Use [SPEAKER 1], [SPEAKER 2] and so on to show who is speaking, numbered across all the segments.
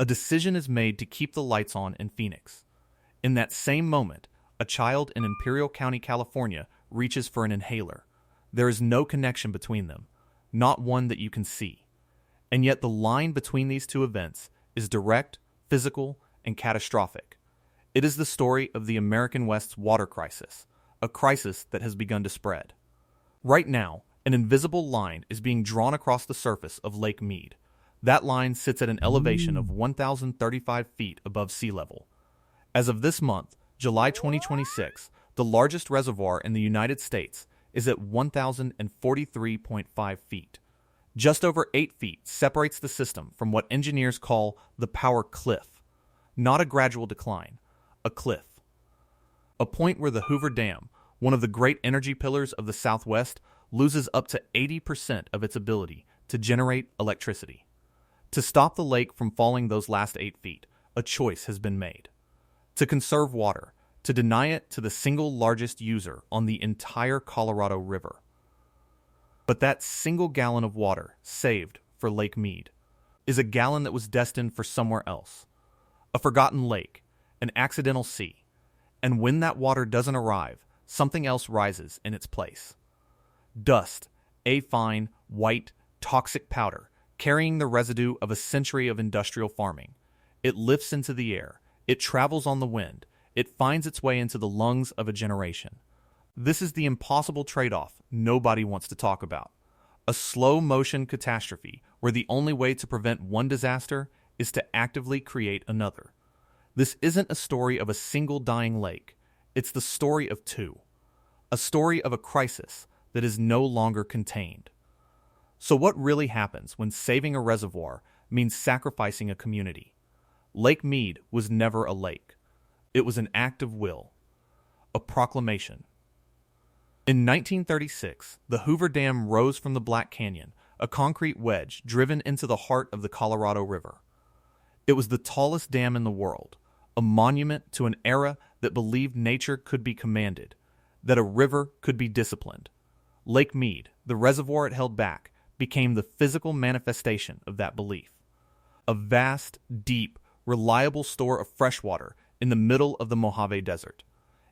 [SPEAKER 1] A decision is made to keep the lights on in Phoenix. In that same moment, a child in Imperial County, California, reaches for an inhaler. There is no connection between them, not one that you can see. And yet the line between these two events is direct, physical, and catastrophic. It is the story of the American West's water crisis, a crisis that has begun to spread. Right now, an invisible line is being drawn across the surface of Lake Mead. That line sits at an elevation of 1,035 feet above sea level. As of this month, July 2026, the largest reservoir in the United States is at 1,043.5 feet. Just over 8 feet separates the system from what engineers call the power cliff. Not a gradual decline, a cliff. A point where the Hoover Dam, one of the great energy pillars of the Southwest, loses up to 80% of its ability to generate electricity. To stop the lake from falling those last 8 feet, a choice has been made. To conserve water, to deny it to the single largest user on the entire Colorado River. But that single gallon of water saved for Lake Mead is a gallon that was destined for somewhere else. A forgotten lake, an accidental sea. And when that water doesn't arrive, something else rises in its place. Dust, a fine, white, toxic powder, carrying the residue of a century of industrial farming. It lifts into the air. It travels on the wind. It finds its way into the lungs of a generation. This is the impossible trade-off nobody wants to talk about. A slow-motion catastrophe where the only way to prevent one disaster is to actively create another. This isn't a story of a single dying lake. It's the story of two. A story of a crisis that is no longer contained. So what really happens when saving a reservoir means sacrificing a community? Lake Mead was never a lake. It was an act of will, a proclamation. In 1936, the Hoover Dam rose from the Black Canyon, a concrete wedge driven into the heart of the Colorado River. It was the tallest dam in the world, a monument to an era that believed nature could be commanded, that a river could be disciplined. Lake Mead, the reservoir it held back, became the physical manifestation of that belief. A vast, deep, reliable store of fresh water in the middle of the Mojave Desert.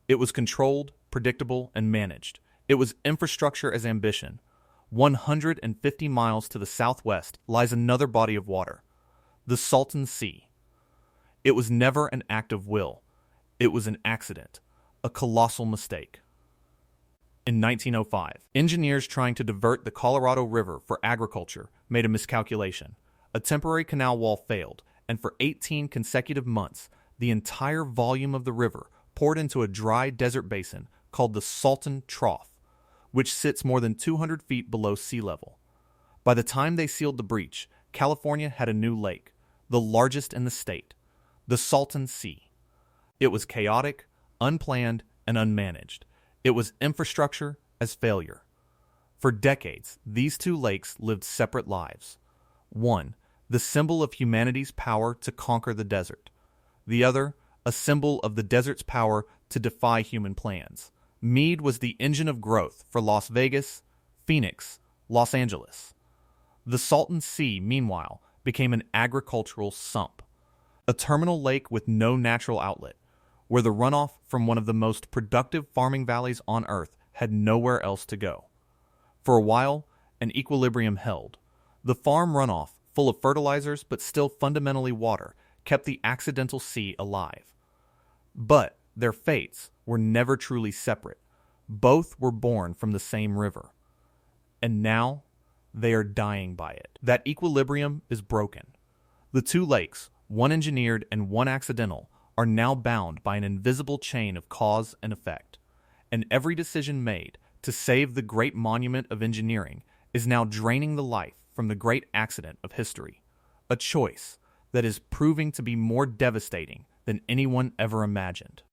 [SPEAKER 1] It was controlled, predictable, and managed. It was infrastructure as ambition. 150 miles to the southwest lies another body of water, the Salton Sea. It was never an act of will. It was an accident, a colossal mistake. In 1905, engineers trying to divert the Colorado River for agriculture made a miscalculation. A temporary canal wall failed, and for 18 consecutive months, the entire volume of the river poured into a dry desert basin called the Salton Trough, which sits more than 200 feet below sea level. By the time they sealed the breach, California had a new lake, the largest in the state, the Salton Sea. It was chaotic, unplanned, and unmanaged. It was infrastructure as failure. For decades, these two lakes lived separate lives. One, the symbol of humanity's power to conquer the desert. The other, a symbol of the desert's power to defy human plans. Mead was the engine of growth for Las Vegas, Phoenix, Los Angeles. The Salton Sea, meanwhile, became an agricultural sump, a terminal lake with no natural outlet, where the runoff from one of the most productive farming valleys on Earth had nowhere else to go. For a while, an equilibrium held. The farm runoff, full of fertilizers but still fundamentally water, kept the accidental sea alive. But their fates were never truly separate. Both were born from the same river. And now, they are dying by it. That equilibrium is broken. The two lakes, one engineered and one accidental, are now bound by an invisible chain of cause and effect. And every decision made to save the great monument of engineering is now draining the life from the great accident of history. A choice that is proving to be more devastating than anyone ever imagined.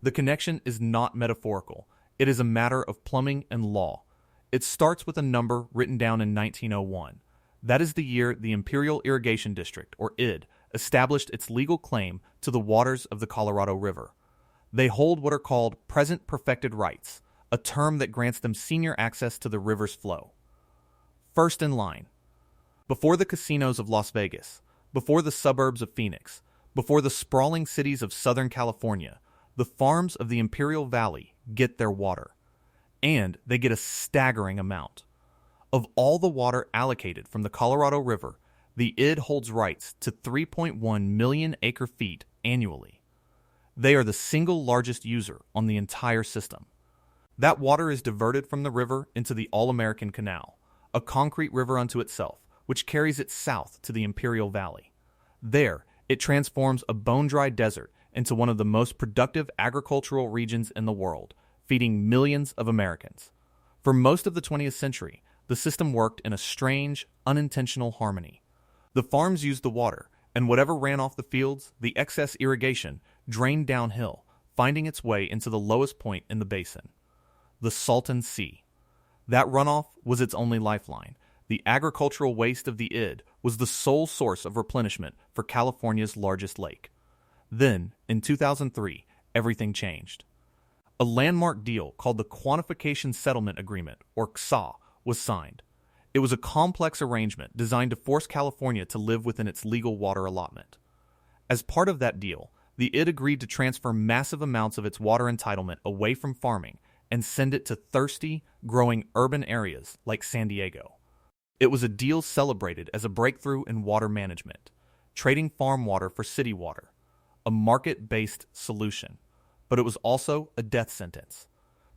[SPEAKER 1] The connection is not metaphorical. It is a matter of plumbing and law. It starts with a number written down in 1901. That is the year the Imperial Irrigation District, or ID, established its legal claim to the waters of the Colorado River. They hold what are called present perfected rights, a term that grants them senior access to the river's flow. First in line. Before the casinos of Las Vegas, Before the suburbs of Phoenix, before the sprawling cities of Southern California, the farms of the Imperial Valley get their water. And they get a staggering amount. Of all the water allocated from the Colorado River, the ID holds rights to 3.1 million acre-feet annually. They are the single largest user on the entire system. That water is diverted from the river into the All-American Canal, a concrete river unto itself, which carries it south to the Imperial Valley. There, it transforms a bone-dry desert into one of the most productive agricultural regions in the world, feeding millions of Americans. For most of the 20th century, the system worked in a strange, unintentional harmony. The farms used the water, and whatever ran off the fields, the excess irrigation, drained downhill, finding its way into the lowest point in the basin, the Salton Sea. That runoff was its only lifeline. The agricultural waste of the ID was the sole source of replenishment for California's largest lake. Then, in 2003, everything changed. A landmark deal called the Quantification Settlement Agreement, or CSA, was signed. It was a complex arrangement designed to force California to live within its legal water allotment. As part of that deal, the ID agreed to transfer massive amounts of its water entitlement away from farming and send it to thirsty, growing urban areas like San Diego. It was a deal celebrated as a breakthrough in water management, trading farm water for city water, a market-based solution. But it was also a death sentence.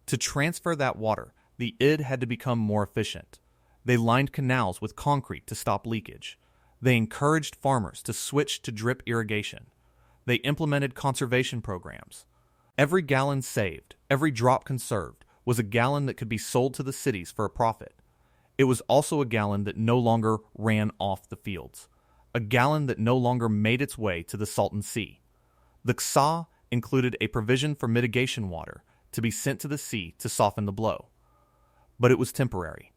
[SPEAKER 1] To transfer that water, the ID had to become more efficient. They lined canals with concrete to stop leakage. They encouraged farmers to switch to drip irrigation. They implemented conservation programs. Every gallon saved, every drop conserved, was a gallon that could be sold to the cities for a profit. It was also a gallon that no longer ran off the fields, a gallon that no longer made its way to the Salton Sea. The CSA included a provision for mitigation water to be sent to the sea to soften the blow. But it was temporary.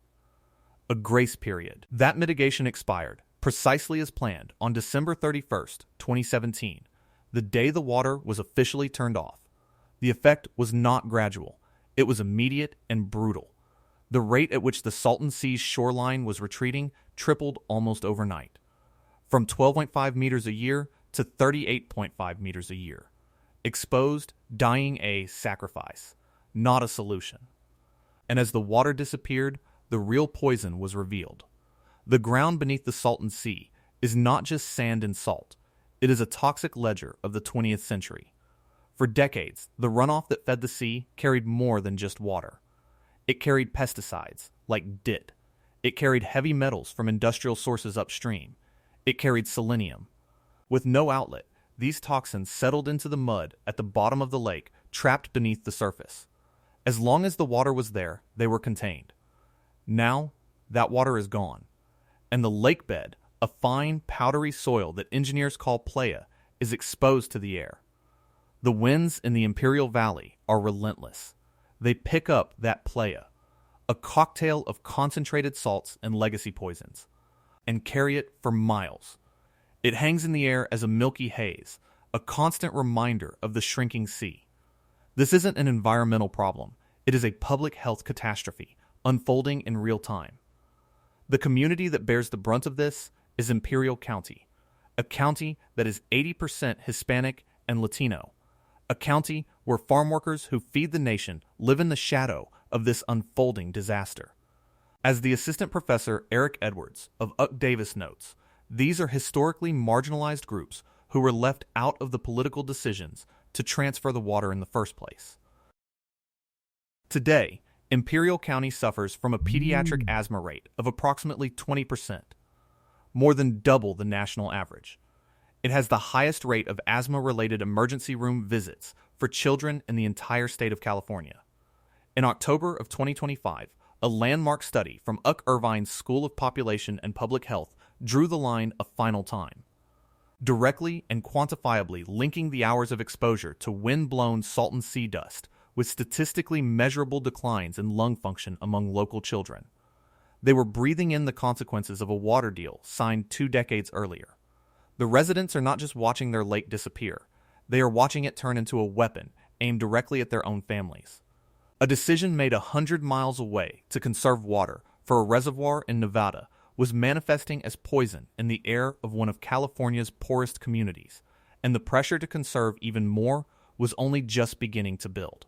[SPEAKER 1] A grace period. That mitigation expired, precisely as planned, on December 31st, 2017, the day the water was officially turned off. The effect was not gradual. It was immediate and brutal. The rate at which the Salton Sea's shoreline was retreating tripled almost overnight, from 12.5 meters a year to 38.5 meters a year. Exposed, dying a sacrifice, not a solution. And as the water disappeared, the real poison was revealed. The ground beneath the Salton Sea is not just sand and salt. It is a toxic ledger of the 20th century. For decades, the runoff that fed the sea carried more than just water. It carried pesticides, like DIT. It carried heavy metals from industrial sources upstream. It carried selenium. With no outlet, these toxins settled into the mud at the bottom of the lake, trapped beneath the surface. As long as the water was there, they were contained. Now, that water is gone, and the lakebed, a fine, powdery soil that engineers call playa, is exposed to the air. The winds in the Imperial Valley are relentless. They pick up that playa, a cocktail of concentrated salts and legacy poisons, and carry it for miles. It hangs in the air as a milky haze, a constant reminder of the shrinking sea. This isn't an environmental problem. It is a public health catastrophe, unfolding in real time. The community that bears the brunt of this is Imperial County, a county that is 80% Hispanic and Latino, a county where farm workers who feed the nation live in the shadow of this unfolding disaster. As the assistant professor Eric Edwards of UC Davis notes, these are historically marginalized groups who were left out of the political decisions to transfer the water in the first place. Today, Imperial County suffers from a pediatric asthma rate of approximately 20%, more than double the national average. It has the highest rate of asthma-related emergency room visits for children in the entire state of California. In October of 2025, a landmark study from UC Irvine's School of Population and Public Health drew the line a final time, directly and quantifiably linking the hours of exposure to wind-blown Salton Sea dust with statistically measurable declines in lung function among local children. They were breathing in the consequences of a water deal signed 2 decades earlier. The residents are not just watching their lake disappear, they are watching it turn into a weapon aimed directly at their own families. A decision made 100 miles away to conserve water for a reservoir in Nevada was manifesting as poison in the air of one of California's poorest communities, and the pressure to conserve even more was only just beginning to build.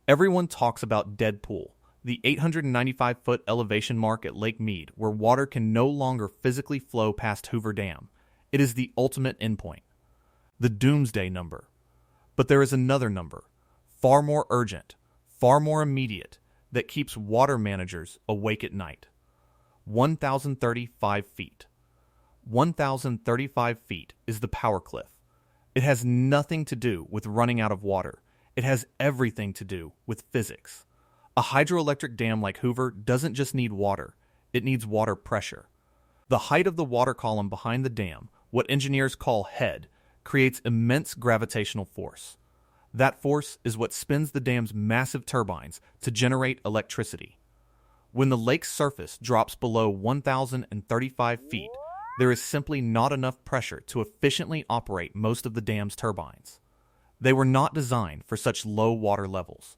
[SPEAKER 1] Everyone talks about Deadpool, the 895-foot elevation mark at Lake Mead, where water can no longer physically flow past Hoover Dam. It is the ultimate endpoint, the doomsday number. But there is another number, far more urgent, far more immediate, that keeps water managers awake at night. 1,035 feet. 1,035 feet is the power cliff. It has nothing to do with running out of water. It has everything to do with physics. A hydroelectric dam like Hoover doesn't just need water, it needs water pressure. The height of the water column behind the dam, what engineers call head, creates immense gravitational force. That force is what spins the dam's massive turbines to generate electricity. When the lake's surface drops below 1,035 feet, there is simply not enough pressure to efficiently operate most of the dam's turbines. They were not designed for such low water levels.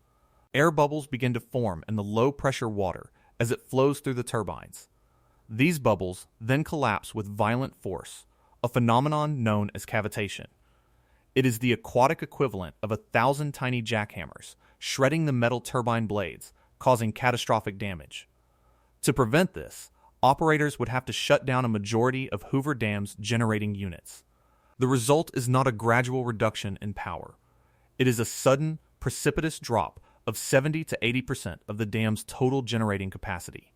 [SPEAKER 1] Air bubbles begin to form in the low-pressure water as it flows through the turbines. These bubbles then collapse with violent force, a phenomenon known as cavitation. It is the aquatic equivalent of 1,000 tiny jackhammers, shredding the metal turbine blades, causing catastrophic damage. To prevent this, operators would have to shut down a majority of Hoover Dam's generating units. The result is not a gradual reduction in power. It is a sudden, precipitous drop of 70 to 80% of the dam's total generating capacity.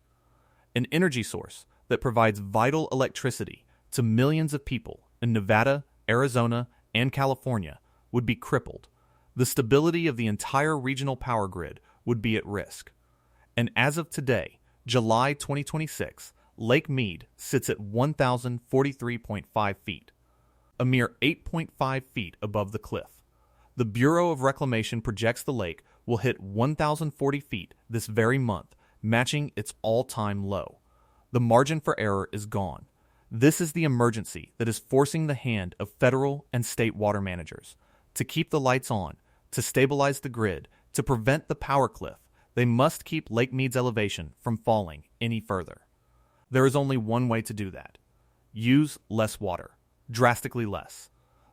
[SPEAKER 1] An energy source that provides vital electricity to millions of people in Nevada, Arizona, and California would be crippled. The stability of the entire regional power grid would be at risk. And as of today, July 2026, Lake Mead sits at 1,043.5 feet, a mere 8.5 feet above the cliff. The Bureau of Reclamation projects the lake will hit 1,040 feet this very month, matching its all-time low. The margin for error is gone. This is the emergency that is forcing the hand of federal and state water managers. To keep the lights on, to stabilize the grid, to prevent the power cliff, they must keep Lake Mead's elevation from falling any further. There is only one way to do that. Use less water, drastically less.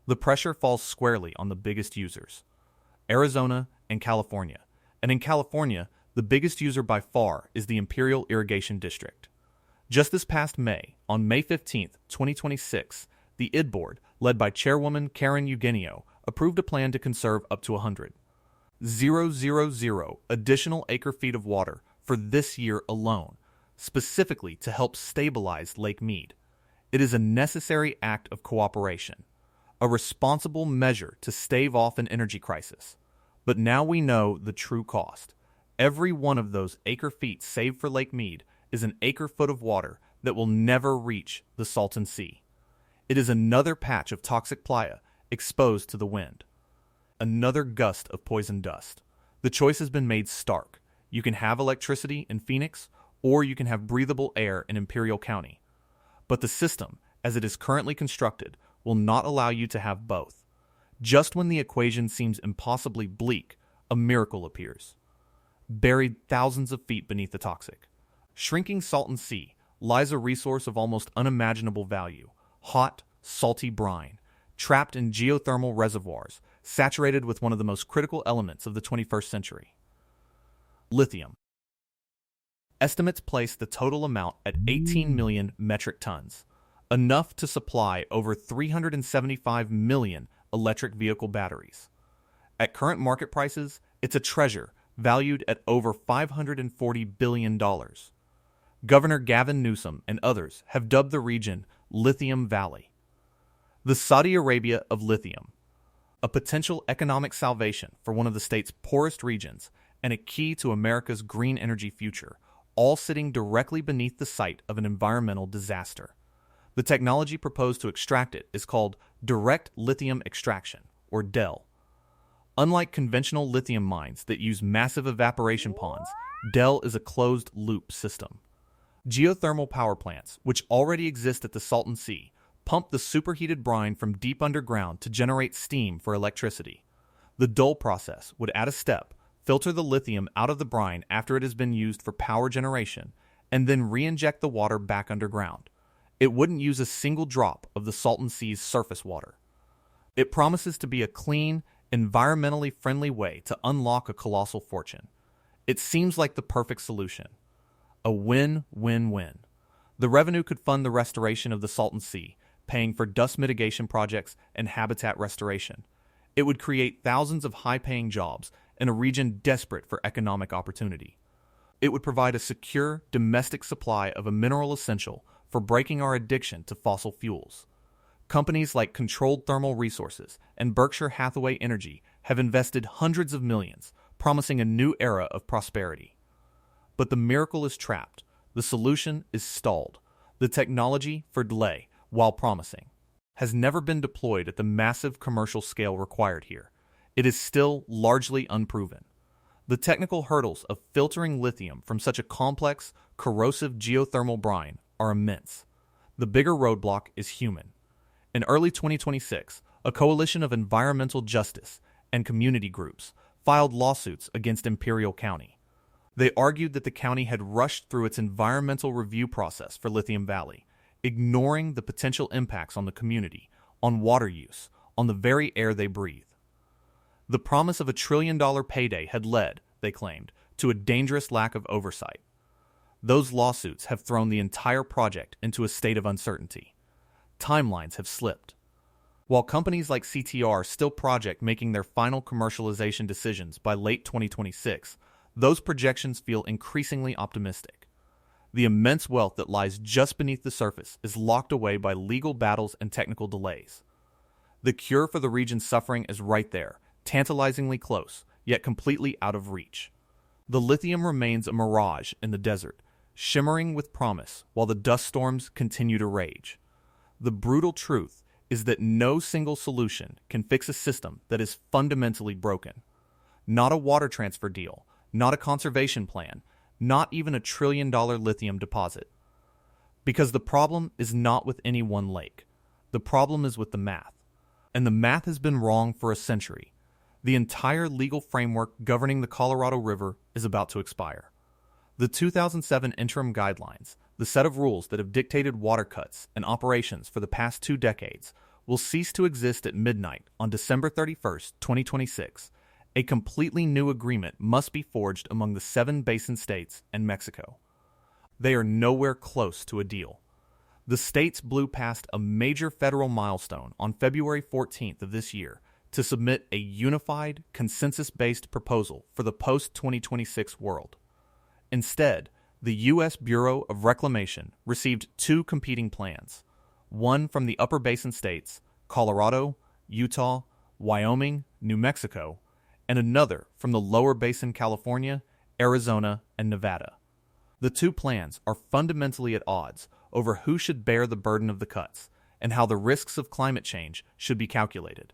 [SPEAKER 1] The pressure falls squarely on the biggest users, Arizona and California. And in California, the biggest user by far is the Imperial Irrigation District. Just this past May, on May 15, 2026, the ID Board, led by Chairwoman Karen Eugenio, approved a plan to conserve up to 100,000 additional acre-feet of water for this year alone, specifically to help stabilize Lake Mead. It is a necessary act of cooperation, a responsible measure to stave off an energy crisis. But now we know the true cost. Every one of those acre-feet saved for Lake Mead is an acre-foot of water that will never reach the Salton Sea. It is another patch of toxic playa exposed to the wind. Another gust of poison dust. The choice has been made stark. You can have electricity in Phoenix, or you can have breathable air in Imperial County. But the system, as it is currently constructed, will not allow you to have both. Just when the equation seems impossibly bleak, a miracle appears. Buried thousands of feet beneath the toxic, shrinking Salton Sea lies a resource of almost unimaginable value: hot, salty brine, trapped in geothermal reservoirs, saturated with one of the most critical elements of the 21st century: lithium. Estimates place the total amount at 18 million metric tons, enough to supply over 375 million electric vehicle batteries. At current market prices, it's a treasure valued at over $540 billion. Governor Gavin Newsom and others have dubbed the region Lithium Valley, the Saudi Arabia of lithium, a potential economic salvation for one of the state's poorest regions and a key to America's green energy future, all sitting directly beneath the site of an environmental disaster. The technology proposed to extract it is called direct lithium extraction, or DEL. Unlike conventional lithium mines that use massive evaporation ponds, DEL is a closed-loop system. Geothermal power plants, which already exist at the Salton Sea, pump the superheated brine from deep underground to generate steam for electricity. The DEL process would add a step, filter the lithium out of the brine after it has been used for power generation, and then re-inject the water back underground. It wouldn't use a single drop of the Salton Sea's surface water. It promises to be a clean, environmentally friendly way to unlock a colossal fortune. It seems like the perfect solution. A win-win-win. The revenue could fund the restoration of the Salton Sea, paying for dust mitigation projects and habitat restoration. It would create thousands of high-paying jobs in a region desperate for economic opportunity. It would provide a secure, domestic supply of a mineral essential for breaking our addiction to fossil fuels. Companies like Controlled Thermal Resources and Berkshire Hathaway Energy have invested hundreds of millions, promising a new era of prosperity. But the miracle is trapped. The solution is stalled. The technology for delay, while promising, has never been deployed at the massive commercial scale required here. It is still largely unproven. The technical hurdles of filtering lithium from such a complex, corrosive geothermal brine are immense. The bigger roadblock is human. In early 2026, a coalition of environmental justice and community groups filed lawsuits against Imperial County. They argued that the county had rushed through its environmental review process for Lithium Valley, ignoring the potential impacts on the community, on water use, on the very air they breathe. The promise of $1 trillion payday had led, they claimed, to a dangerous lack of oversight. Those lawsuits have thrown the entire project into a state of uncertainty. Timelines have slipped. While companies like CTR still project making their final commercialization decisions by late 2026, those projections feel increasingly optimistic. The immense wealth that lies just beneath the surface is locked away by legal battles and technical delays. The cure for the region's suffering is right there, tantalizingly close, yet completely out of reach. The lithium remains a mirage in the desert, shimmering with promise while the dust storms continue to rage. The brutal truth is that no single solution can fix a system that is fundamentally broken. Not a water transfer deal, not a conservation plan, not even $1 trillion lithium deposit. Because the problem is not with any one lake. The problem is with the math. And the math has been wrong for a century. The entire legal framework governing the Colorado River is about to expire. The 2007 interim guidelines, the set of rules that have dictated water cuts and operations for the past 2 decades, will cease to exist at midnight on December 31st, 2026. A completely new agreement must be forged among the 7 basin states and Mexico. They are nowhere close to a deal. The states blew past a major federal milestone on February 14th of this year to submit a unified, consensus-based proposal for the post-2026 world. Instead, the U.S. Bureau of Reclamation received 2 competing plans, one from the upper basin states, Colorado, Utah, Wyoming, New Mexico, and another from the lower basin California, Arizona, and Nevada. The 2 plans are fundamentally at odds over who should bear the burden of the cuts and how the risks of climate change should be calculated.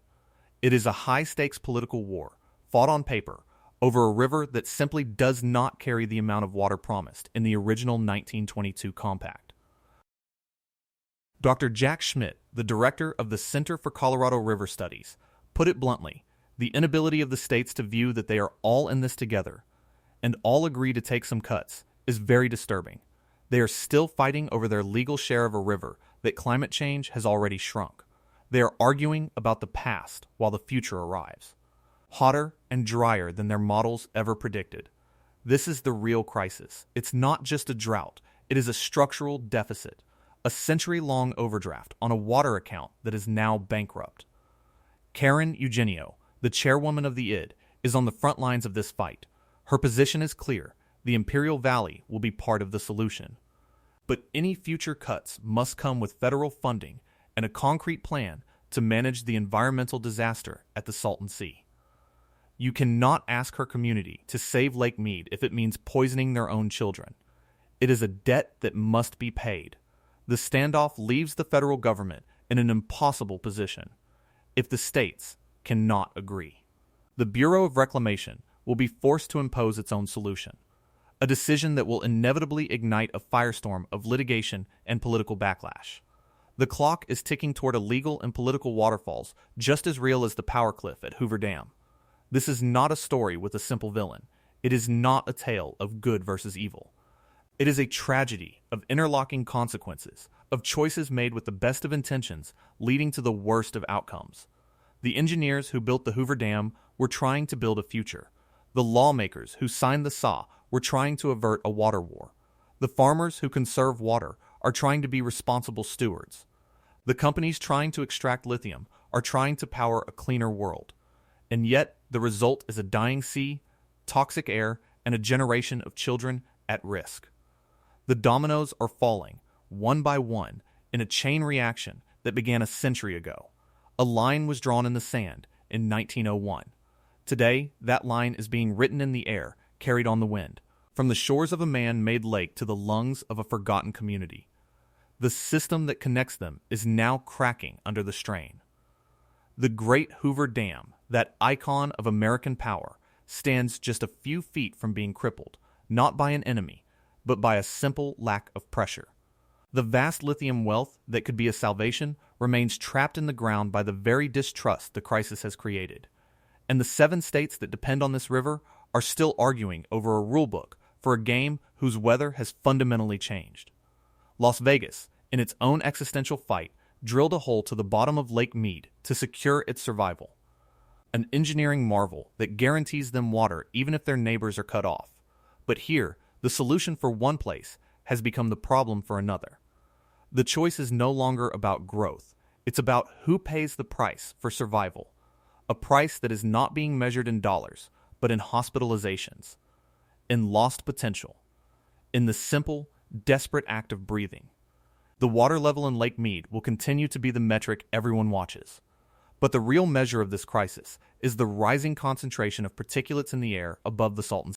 [SPEAKER 1] It is a high-stakes political war, fought on paper, over a river that simply does not carry the amount of water promised in the original 1922 compact. Dr. Jack Schmidt, the director of the Center for Colorado River Studies, put it bluntly: the inability of the states to view that they are all in this together and all agree to take some cuts is very disturbing. They are still fighting over their legal share of a river that climate change has already shrunk. They are arguing about the past while the future arrives. Hotter and drier than their models ever predicted. This is the real crisis. It's not just a drought. It is a structural deficit, a century-long overdraft on a water account that is now bankrupt. Karen Eugenio, the chairwoman of the ID, is on the front lines of this fight. Her position is clear. The Imperial Valley will be part of the solution. But any future cuts must come with federal funding and a concrete plan to manage the environmental disaster at the Salton Sea. You cannot ask her community to save Lake Mead if it means poisoning their own children. It is a debt that must be paid. The standoff leaves the federal government in an impossible position if the states cannot agree. The Bureau of Reclamation will be forced to impose its own solution, a decision that will inevitably ignite a firestorm of litigation and political backlash. The clock is ticking toward a legal and political waterfalls just as real as the power cliff at Hoover Dam. This is not a story with a simple villain. It is not a tale of good versus evil. It is a tragedy of interlocking consequences, of choices made with the best of intentions leading to the worst of outcomes. The engineers who built the Hoover Dam were trying to build a future. The lawmakers who signed the SAW were trying to avert a water war. The farmers who conserve water are trying to be responsible stewards. The companies trying to extract lithium are trying to power a cleaner world. And yet, the result is a dying sea, toxic air, and a generation of children at risk. The dominoes are falling, one by one, in a chain reaction that began a century ago. A line was drawn in the sand in 1901. Today, that line is being written in the air, carried on the wind, from the shores of a man-made lake to the lungs of a forgotten community. The system that connects them is now cracking under the strain. The Great Hoover Dam, that icon of American power, stands just a few feet from being crippled, not by an enemy, but by a simple lack of pressure. The vast lithium wealth that could be a salvation remains trapped in the ground by the very distrust the crisis has created. And the 7 states that depend on this river are still arguing over a rulebook for a game whose weather has fundamentally changed. Las Vegas, in its own existential fight, drilled a hole to the bottom of Lake Mead to secure its survival. An engineering marvel that guarantees them water even if their neighbors are cut off. But here, the solution for one place has become the problem for another. The choice is no longer about growth. It's about who pays the price for survival. A price that is not being measured in dollars, but in hospitalizations, in lost potential, in the simple, desperate act of breathing. The water level in Lake Mead will continue to be the metric everyone watches. But the real measure of this crisis is the rising concentration of particulates in the air above the Salton